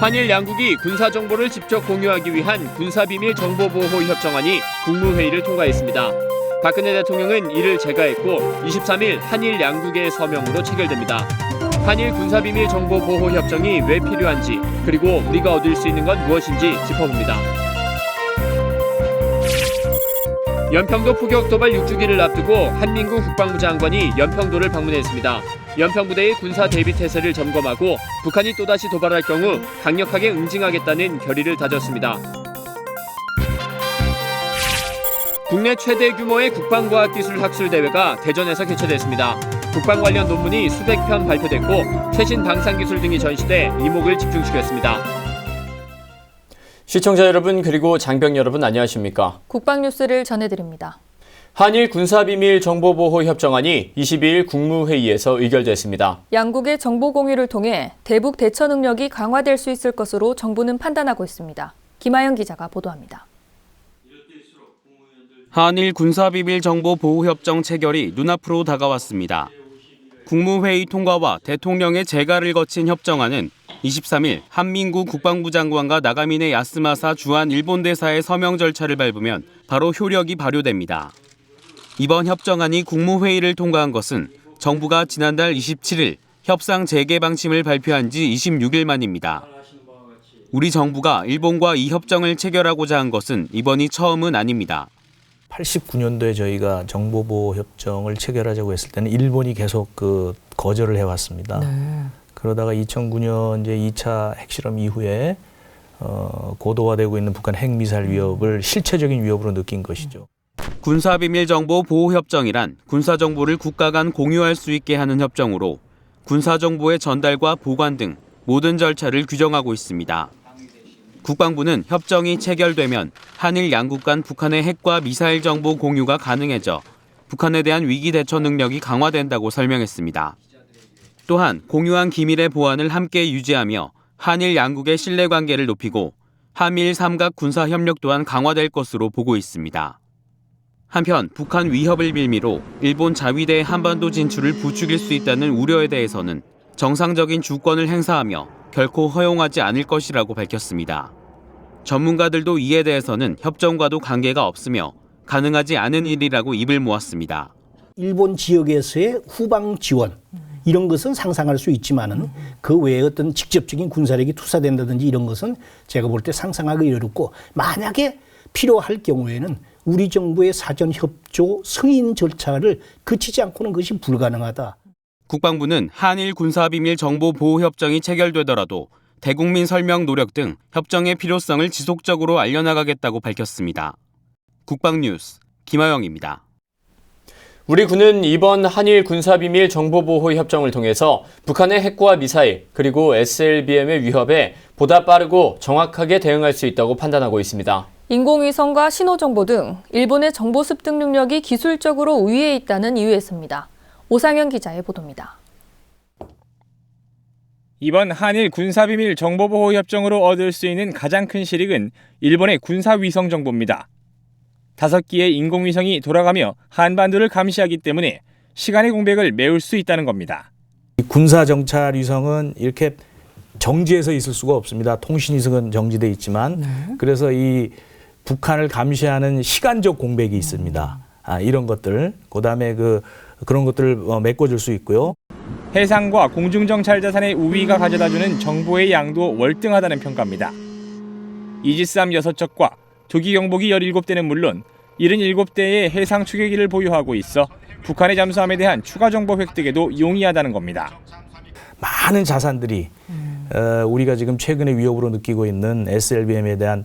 한일 양국이 군사정보를 직접 공유하기 위한 군사비밀 정보보호 협정안이 국무회의를 통과했습니다. 박근혜 대통령은 이를 제거했고 23일 한일 양국의 서명으로 체결됩니다. 한일 군사비밀 정보보호 협정이 왜 필요한지 그리고 우리가 얻을 수 있는 건 무엇인지 짚어봅니다. 연평도 포격 도발 6주기를 앞두고 한민구 국방부 장관이 연평도를 방문했습니다. 연평부대의 군사 대비 태세를 점검하고 북한이 또다시 도발할 경우 강력하게 응징하겠다는 결의를 다졌습니다. 국내 최대 규모의 국방과학기술 학술대회가 대전에서 개최됐습니다. 국방 관련 논문이 수백 편 발표됐고 최신 방산기술 등이 전시돼 이목을 집중시켰습니다. 시청자 여러분 그리고 장병 여러분 안녕하십니까? 국방뉴스를 전해드립니다. 한일 군사비밀 정보보호 협정안이 22일 국무회의에서 의결됐습니다. 양국의 정보 공유를 통해 대북 대처 능력이 강화될 수 있을 것으로 정부는 판단하고 있습니다. 김하영 기자가 보도합니다. 한일 군사비밀 정보보호협정 체결이 눈앞으로 다가왔습니다. 국무회의 통과와 대통령의 재가를 거친 협정안은 23일 한민구 국방부 장관과 나가미네 야스마사 주한 일본 대사의 서명 절차를 밟으면 바로 효력이 발효됩니다. 이번 협정안이 국무회의를 통과한 것은 정부가 지난달 27일 협상 재개 방침을 발표한 지 26일 만입니다. 우리 정부가 일본과 이 협정을 체결하고자 한 것은 이번이 처음은 아닙니다. 89년도에 저희가 정보보호 협정을 체결하자고 했을 때는 일본이 계속 거절을 해왔습니다. 네. 그러다가 2009년 이제 2차 핵실험 이후에 고도화되고 있는 북한 핵미사일 위협을 실체적인 위협으로 느낀 것이죠. 군사비밀정보보호협정이란 군사정보를 국가 간 공유할 수 있게 하는 협정으로 군사정보의 전달과 보관 등 모든 절차를 규정하고 있습니다. 국방부는 협정이 체결되면 한일 양국 간 북한의 핵과 미사일 정보 공유가 가능해져 북한에 대한 위기 대처 능력이 강화된다고 설명했습니다. 또한 공유한 기밀의 보안을 함께 유지하며 한일 양국의 신뢰관계를 높이고 한미일 삼각 군사 협력 또한 강화될 것으로 보고 있습니다. 한편 북한 위협을 빌미로 일본 자위대의 한반도 진출을 부추길 수 있다는 우려에 대해서는 정상적인 주권을 행사하며 결코 허용하지 않을 것이라고 밝혔습니다. 전문가들도 이에 대해서는 협정과도 관계가 없으며 가능하지 않은 일이라고 입을 모았습니다. 일본 지역에서의 후방 지원 이런 것은 상상할 수 있지만은 그 외에 어떤 직접적인 군사력이 투사된다든지 이런 것은 제가 볼 때 상상하기 어렵고 만약에 필요할 경우에는 우리 정부의 사전 협조 승인 절차를 거치지 않고는 그것이 불가능하다. 국방부는 한일 군사비밀 정보보호협정이 체결되더라도 대국민 설명 노력 등 협정의 필요성을 지속적으로 알려나가겠다고 밝혔습니다. 국방뉴스 김하영입니다. 우리 군은 이번 한일 군사비밀 정보보호 협정을 통해서 북한의 핵과 미사일 그리고 SLBM의 위협에 보다 빠르고 정확하게 대응할 수 있다고 판단하고 있습니다. 인공위성과 신호정보 등 일본의 정보 습득 능력이 기술적으로 우위에 있다는 이유에서입니다. 오상현 기자의 보도입니다. 이번 한일 군사비밀 정보보호 협정으로 얻을 수 있는 가장 큰 실익은 일본의 군사위성 정보입니다. 5기의 인공위성이 돌아가며 한반도를 감시하기 때문에 시간의 공백을 메울 수 있다는 겁니다. 군사정찰 위성은 이렇게 정지해서 있을 수가 없습니다. 통신위성은 정지돼 있지만 그래서 이 북한을 감시하는 시간적 공백이 있습니다. 이런 것들, 그다음에 그런 것들을 메꿔줄 수 있고요. 해상과 공중정찰 자산의 우위가 가져다주는 정보의 양도 월등하다는 평가입니다. 이지스함 6척과 조기 경보기 17대는 물론 77대의 해상 추계기를 보유하고 있어 북한의 잠수함에 대한 추가 정보 획득에도 용이하다는 겁니다. 많은 자산들이 우리가 지금 최근에 위협으로 느끼고 있는 SLBM에 대한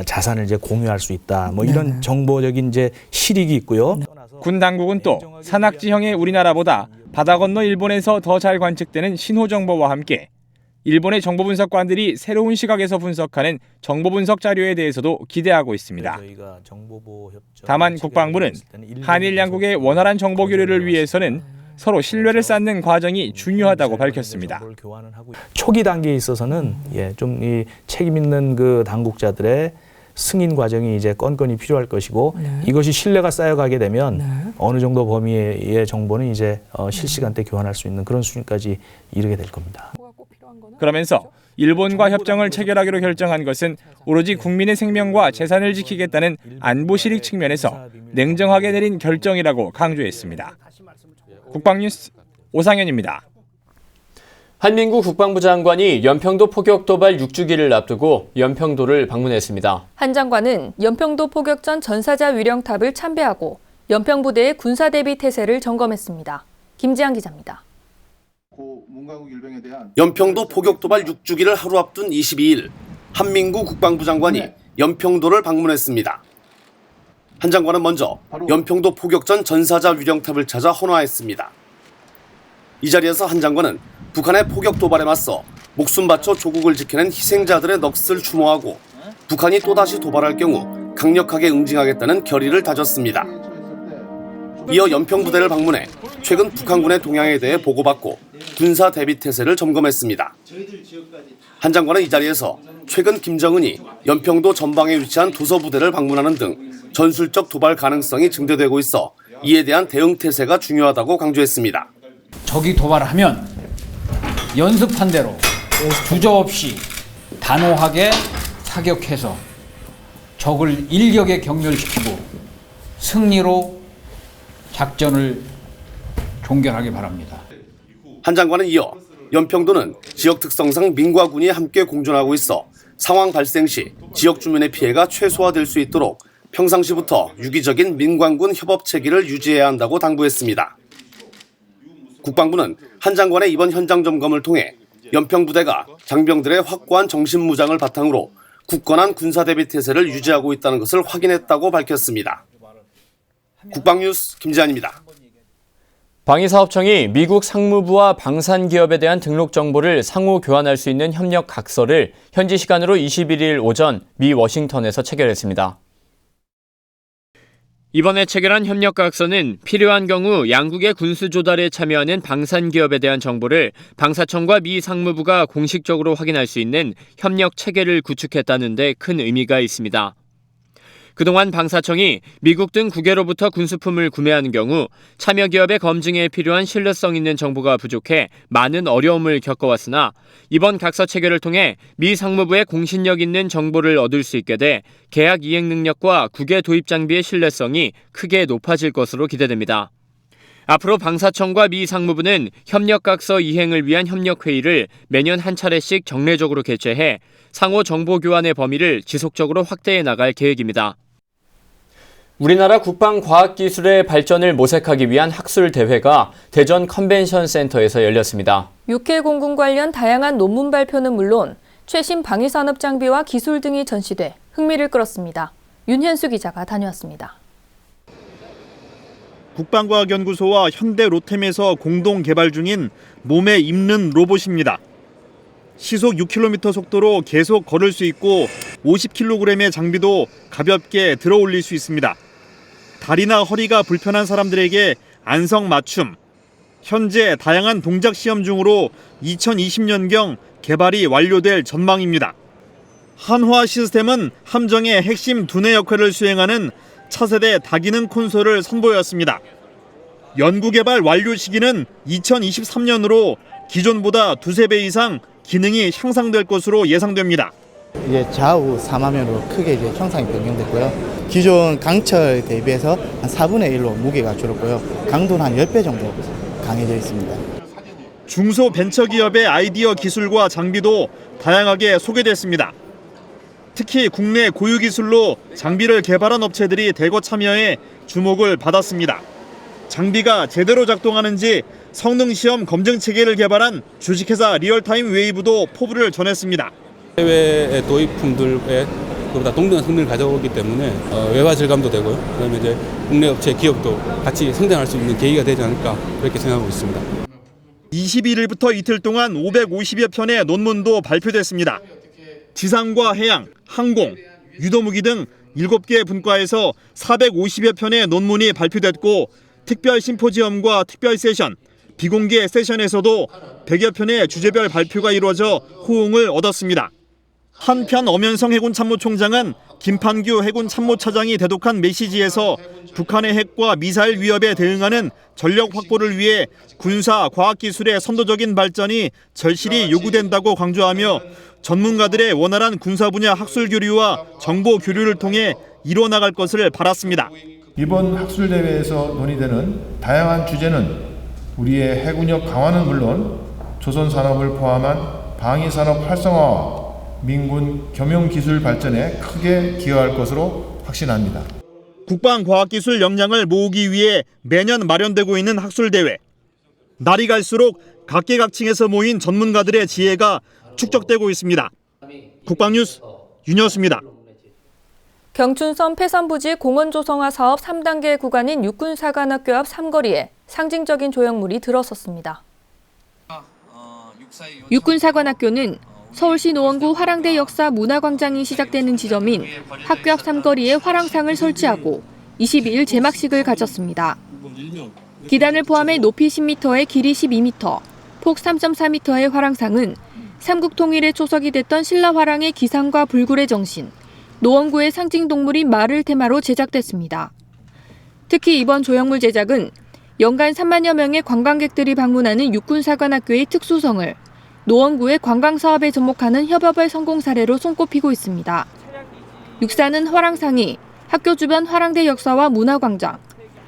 자산을 이제 공유할 수 있다. 뭐 이런 정보적인 이제 실익이 있고요. 군 당국은 또 산악지형의 우리나라보다 바다 건너 일본에서 더 잘 관측되는 신호 정보와 함께 일본의 정보 분석관들이 새로운 시각에서 분석하는 정보 분석 자료에 대해서도 기대하고 있습니다. 다만 국방부는 한일 양국의 원활한 정보 교류를 위해서는 서로 신뢰를 쌓는 과정이 중요하다고 밝혔습니다. 초기 단계에 있어서는 좀 이 책임 있는 그 당국자들의 승인 과정이 이제 건건이 필요할 것이고 이것이 신뢰가 쌓여가게 되면 어느 정도 범위의 정보는 이제 실시간대 교환할 수 있는 그런 수준까지 이르게 될 겁니다. 그러면서 일본과 협정을 체결하기로 결정한 것은 오로지 국민의 생명과 재산을 지키겠다는 안보 실익 측면에서 냉정하게 내린 결정이라고 강조했습니다. 국방뉴스 오상현입니다. 한민구 국방부 장관이 연평도 포격 도발 6주기를 앞두고 연평도를 방문했습니다. 한 장관은 연평도 포격전 전사자 위령탑을 참배하고 연평부대의 군사 대비 태세를 점검했습니다. 김지한 기자입니다. 연평도 포격 도발 6주기를 하루 앞둔 22일 한민구 국방부 장관이 연평도를 방문했습니다. 한 장관은 먼저 연평도 포격전 전사자 위령탑을 찾아 헌화했습니다. 이 자리에서 한 장관은 북한의 포격 도발에 맞서 목숨 바쳐 조국을 지키는 희생자들의 넋을 추모하고 북한이 또다시 도발할 경우 강력하게 응징하겠다는 결의를 다졌습니다. 이어 연평부대를 방문해 최근 북한군의 동향에 대해 보고받고 군사 대비 태세를 점검했습니다. 한 장관은 이 자리에서 최근 김정은이 연평도 전방에 위치한 도서부대를 방문하는 등 전술적 도발 가능성이 증대되고 있어 이에 대한 대응 태세가 중요하다고 강조했습니다. 적이 도발하면 연습한 대로 주저없이 단호하게 사격해서 적을 일격에 경멸시키고 승리로 작전을 종결하기 바랍니다. 한 장관은 이어 연평도는 지역 특성상 민과 군이 함께 공존하고 있어 상황 발생 시 지역 주민의 피해가 최소화될 수 있도록 평상시부터 유기적인 민관군 협업 체계를 유지해야 한다고 당부했습니다. 국방부는 한 장관의 이번 현장 점검을 통해 연평부대가 장병들의 확고한 정신무장을 바탕으로 굳건한 군사대비 태세를 유지하고 있다는 것을 확인했다고 밝혔습니다. 국방뉴스 김지한입니다. 방위사업청이 미국 상무부와 방산기업에 대한 등록 정보를 상호 교환할 수 있는 협력 각서를 현지 시간으로 21일 오전 미 워싱턴에서 체결했습니다. 이번에 체결한 협력각서는 필요한 경우 양국의 군수 조달에 참여하는 방산기업에 대한 정보를 방사청과 미 상무부가 공식적으로 확인할 수 있는 협력 체계를 구축했다는 데 큰 의미가 있습니다. 그동안 방사청이 미국 등 국외로부터 군수품을 구매하는 경우 참여 기업의 검증에 필요한 신뢰성 있는 정보가 부족해 많은 어려움을 겪어왔으나 이번 각서 체결을 통해 미 상무부의 공신력 있는 정보를 얻을 수 있게 돼 계약 이행 능력과 국외 도입 장비의 신뢰성이 크게 높아질 것으로 기대됩니다. 앞으로 방사청과 미 상무부는 협력각서 이행을 위한 협력회의를 매년 한 차례씩 정례적으로 개최해 상호 정보 교환의 범위를 지속적으로 확대해 나갈 계획입니다. 우리나라 국방과학기술의 발전을 모색하기 위한 학술대회가 대전 컨벤션센터에서 열렸습니다. 육해 공군 관련 다양한 논문 발표는 물론 최신 방위산업 장비와 기술 등이 전시돼 흥미를 끌었습니다. 윤현수 기자가 다녀왔습니다. 국방과학연구소와 현대 로템에서 공동 개발 중인 몸에 입는 로봇입니다. 시속 6km 속도로 계속 걸을 수 있고 50kg의 장비도 가볍게 들어 올릴 수 있습니다. 다리나 허리가 불편한 사람들에게 안성맞춤. 현재 다양한 동작 시험 중으로 2020년경 개발이 완료될 전망입니다. 한화 시스템은 함정의 핵심 두뇌 역할을 수행하는 차세대 다기능 콘솔을 선보였습니다. 연구개발 완료 시기는 2023년으로 기존보다 2~3배 이상 기능이 향상될 것으로 예상됩니다. 이게 좌우 3화면으로 크게 이제 형상이 변경됐고요. 기존 강철 대비해서 한 4분의 1로 무게가 줄었고요. 강도는 한 10배 정도 강해져 있습니다. 중소벤처기업의 아이디어 기술과 장비도 다양하게 소개됐습니다. 특히 국내 고유 기술로 장비를 개발한 업체들이 대거 참여해 주목을 받았습니다. 장비가 제대로 작동하는지 성능시험 검증 체계를 개발한 주식회사 리얼타임 웨이브도 포부를 전했습니다. 해외 도입품들에 그보다 동등한 성능을 가져오기 때문에 외화 절감도 되고요. 그다음에 이제 국내 업체 기업도 같이 성장할 수 있는 계기가 되지 않을까 그렇게 생각하고 있습니다. 21일부터 이틀 동안 550여 편의 논문도 발표됐습니다. 지상과 해양, 항공, 유도무기 등 7개 분과에서 450여 편의 논문이 발표됐고 특별 심포지엄과 특별 세션, 비공개 세션에서도 100여 편의 주제별 발표가 이루어져 호응을 얻었습니다. 한편 엄연성 해군 참모총장은 김판규 해군 참모차장이 대독한 메시지에서 북한의 핵과 미사일 위협에 대응하는 전력 확보를 위해 군사 과학기술의 선도적인 발전이 절실히 요구된다고 강조하며 전문가들의 원활한 군사 분야 학술 교류와 정보 교류를 통해 이뤄나갈 것을 바랐습니다. 이번 학술 대회에서 논의되는 다양한 주제는 우리의 해군력 강화는 물론 조선 산업을 포함한 방위 산업 활성화와 민군 겸용 기술 발전에 크게 기여할 것으로 확신합니다. 국방과학기술 역량을 모으기 위해 매년 마련되고 있는 학술대회. 날이 갈수록 각계각층에서 모인 전문가들의 지혜가 축적되고 있습니다. 국방뉴스 윤여수입니다. 경춘선 폐선부지 공원조성화 사업 3단계 구간인 육군사관학교 앞 삼거리에 상징적인 조형물이 들어섰습니다. 육군사관학교는 서울시 노원구 화랑대 역사 문화광장이 시작되는 지점인 학교 앞 삼거리에 화랑상을 설치하고 22일 제막식을 가졌습니다. 기단을 포함해 높이 10m에 길이 12m, 폭 3.4m의 화랑상은 삼국 통일의 초석이 됐던 신라화랑의 기상과 불굴의 정신, 노원구의 상징 동물인 말을 테마로 제작됐습니다. 특히 이번 조형물 제작은 연간 3만여 명의 관광객들이 방문하는 육군사관학교의 특수성을 노원구의 관광사업에 접목하는 협업의 성공 사례로 손꼽히고 있습니다. 육사는 화랑상이 학교 주변 화랑대 역사와 문화광장,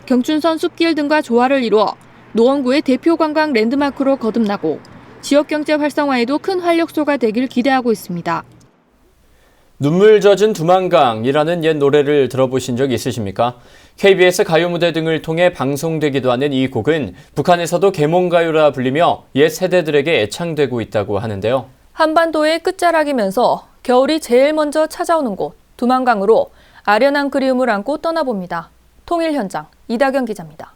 경춘선 숲길 등과 조화를 이루어 노원구의 대표 관광 랜드마크로 거듭나고 지역경제 활성화에도 큰 활력소가 되길 기대하고 있습니다. 눈물 젖은 두만강이라는 옛 노래를 들어보신 적 있으십니까? KBS 가요 무대 등을 통해 방송되기도 하는 이 곡은 북한에서도 계몽가요라 불리며 옛 세대들에게 애창되고 있다고 하는데요. 한반도의 끝자락이면서 겨울이 제일 먼저 찾아오는 곳 두만강으로 아련한 그리움을 안고 떠나봅니다. 통일 현장 이다경 기자입니다.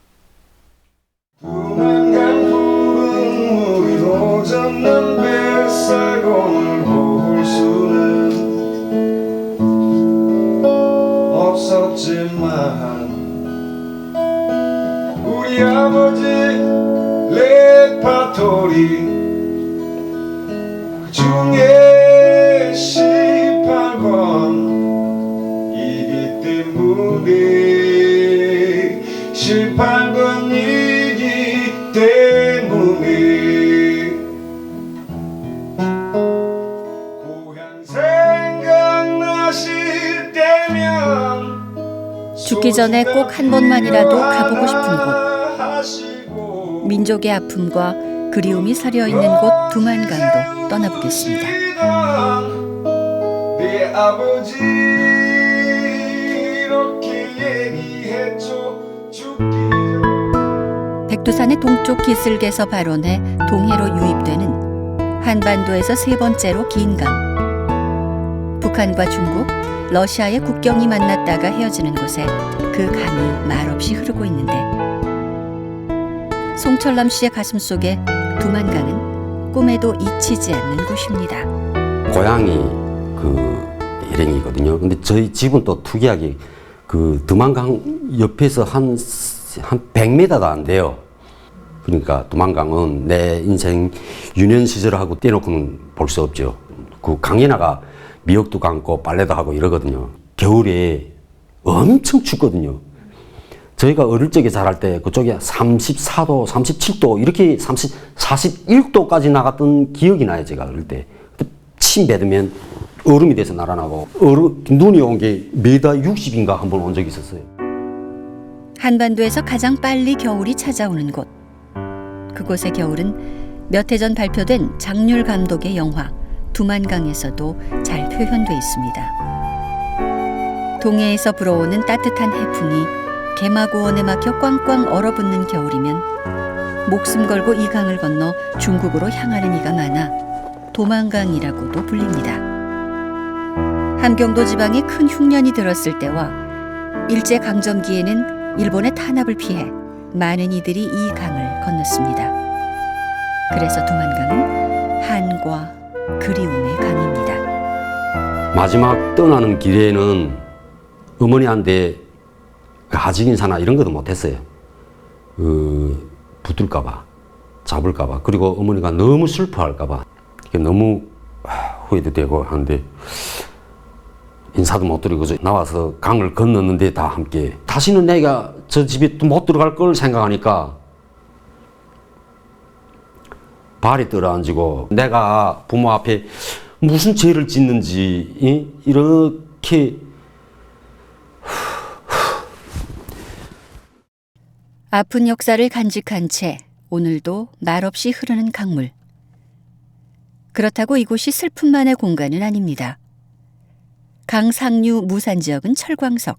두만강 푸른 물이 노젓는 뱃사공을 볼 수는 없었지만 우리 아버지 레파토리 중에 18번이기 때문에 18번이기 때문에 고향 생각나실 때면 죽기 전에 꼭 한 번만이라도 가보고 싶은 곳. 민족의 아픔과 그리움이 서려 있는 곳 두만강도 떠나보겠습니다. 내 아버지 이렇게 얘기했죠. 백두산의 동쪽 기슭에서 발원해 동해로 유입되는 한반도에서 세 번째로 긴 강. 북한과 중국, 러시아의 국경이 만났다가 헤어지는 곳에 그 강이 말없이 흐르고 있는데 송철남 씨의 가슴 속에 두만강은 꿈에도 잊히지 않는 곳입니다. 고향이 그 일행이거든요. 근데 저희 집은 또 특이하게 그 두만강 옆에서 한 100m도 안 돼요. 그러니까 두만강은 내 인생 유년 시절하고 떼놓고는 볼 수 없죠. 그 강연아가 미역도 감고 빨래도 하고 이러거든요. 겨울에 엄청 춥거든요. 저희가 어릴 적에 자랄 때 그쪽에 34도, 37도 이렇게 41도까지 나갔던 기억이 나요. 제가 어릴 때. 침 뱉으면 얼음이 돼서 날아나고 눈이 온 게 메다 60인가 한 번 온 적이 있었어요. 한반도에서 가장 빨리 겨울이 찾아오는 곳. 그곳의 겨울은 몇 해 전 발표된 장률 감독의 영화 두만강에서도 잘 표현돼 있습니다. 동해에서 불어오는 따뜻한 해풍이 개마고원에 막혀 꽝꽝 얼어붙는 겨울이면 목숨 걸고 이 강을 건너 중국으로 향하는 이가 많아 도만강이라고도 불립니다. 함경도 지방에 큰 흉년이 들었을 때와 일제강점기에는 일본의 탄압을 피해 많은 이들이 이 강을 건넜습니다. 그래서 두만강은 한과 그리움의 강입니다. 마지막 떠나는 길에는 어머니한테 가직 인사나 이런 것도 못했어요. 붙을까봐. 잡을까봐, 그리고 어머니가 너무 슬퍼할까봐 너무 후회도 되고 하는데 인사도 못 드리고 나와서 강을 건넜는데 다 함께 다시는 내가 저 집에 또 못 들어갈 걸 생각하니까 발이 떨어앉고 내가 부모 앞에 무슨 죄를 짓는지 이렇게 아픈 역사를 간직한 채 오늘도 말없이 흐르는 강물. 그렇다고 이곳이 슬픔만의 공간은 아닙니다. 강 상류 무산 지역은 철광석,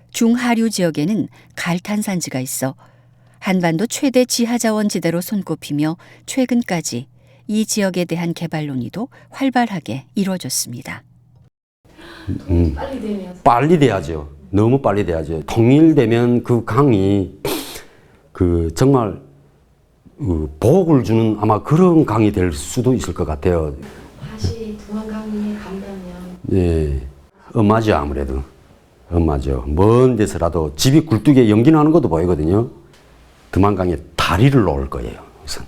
중하류 지역에는 갈탄산지가 있어 한반도 최대 지하자원지대로 손꼽히며 최근까지 이 지역에 대한 개발 논의도 활발하게 이루어졌습니다. 빨리 돼야죠. 너무 빨리 돼야죠. 통일되면 그 강이 정말 보복을 주는 아마 그런 강이 될 수도 있을 것 같아요. 다시 두만강이 간다면? 예, 엄마죠. 아무래도 엄마죠. 먼 데서라도 집이 굴뚝에 연기 나는 것도 보이거든요. 두만강에 다리를 놓을 거예요. 우선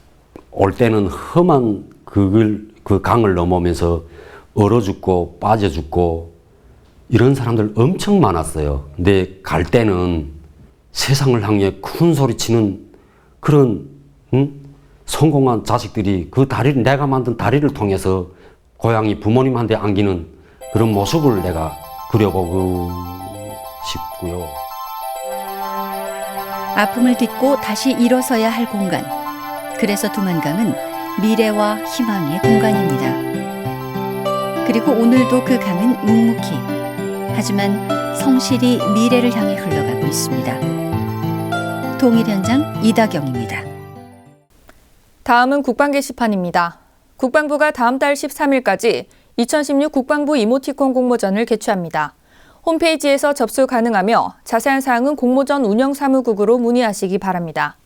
올 때는 험한 그 강을 넘으면서 얼어 죽고 빠져 죽고 이런 사람들 엄청 많았어요. 근데 갈 때는 세상을 향해 큰 소리치는 그런 성공한 자식들이 그 다리를, 내가 만든 다리를 통해서 고향이 부모님한테 안기는 그런 모습을 내가 그려보고 싶고요. 아픔을 딛고 다시 일어서야 할 공간. 그래서 두만강은 미래와 희망의 공간입니다. 그리고 오늘도 그 강은 묵묵히, 하지만 성실히 미래를 향해 흘러가고 있습니다. 통일 현장 이다경입니다. 다음은 국방 게시판입니다. 국방부가 다음 달 13일까지 2016 국방부 이모티콘 공모전을 개최합니다. 홈페이지에서 접수 가능하며 자세한 사항은 공모전 운영사무국으로 문의하시기 바랍니다.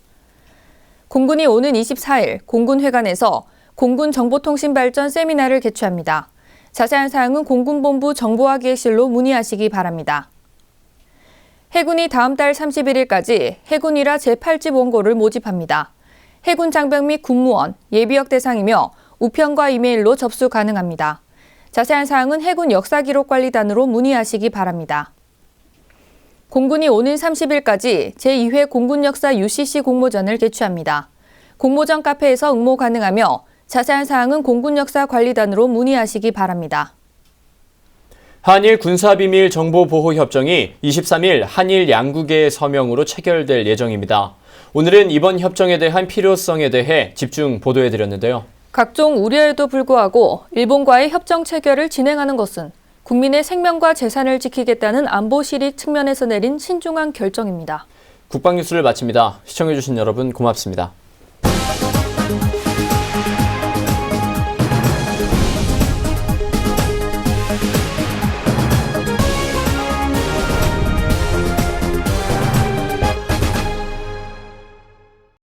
공군이 오는 24일 공군회관에서 공군정보통신발전 세미나를 개최합니다. 자세한 사항은 공군본부 정보화기획실로 문의하시기 바랍니다. 해군이 다음 달 31일까지 해군이라 제8집 원고를 모집합니다. 해군 장병 및 군무원, 예비역 대상이며 우편과 이메일로 접수 가능합니다. 자세한 사항은 해군 역사기록관리단으로 문의하시기 바랍니다. 공군이 오는 30일까지 제2회 공군역사 UCC 공모전을 개최합니다. 공모전 카페에서 응모 가능하며 자세한 사항은 공군역사관리단으로 문의하시기 바랍니다. 한일 군사비밀 정보보호협정이 23일 한일 양국의 서명으로 체결될 예정입니다. 오늘은 이번 협정에 대한 필요성에 대해 집중 보도해드렸는데요. 각종 우려에도 불구하고 일본과의 협정 체결을 진행하는 것은 국민의 생명과 재산을 지키겠다는 안보 실익 측면에서 내린 신중한 결정입니다. 국방뉴스를 마칩니다. 시청해주신 여러분 고맙습니다.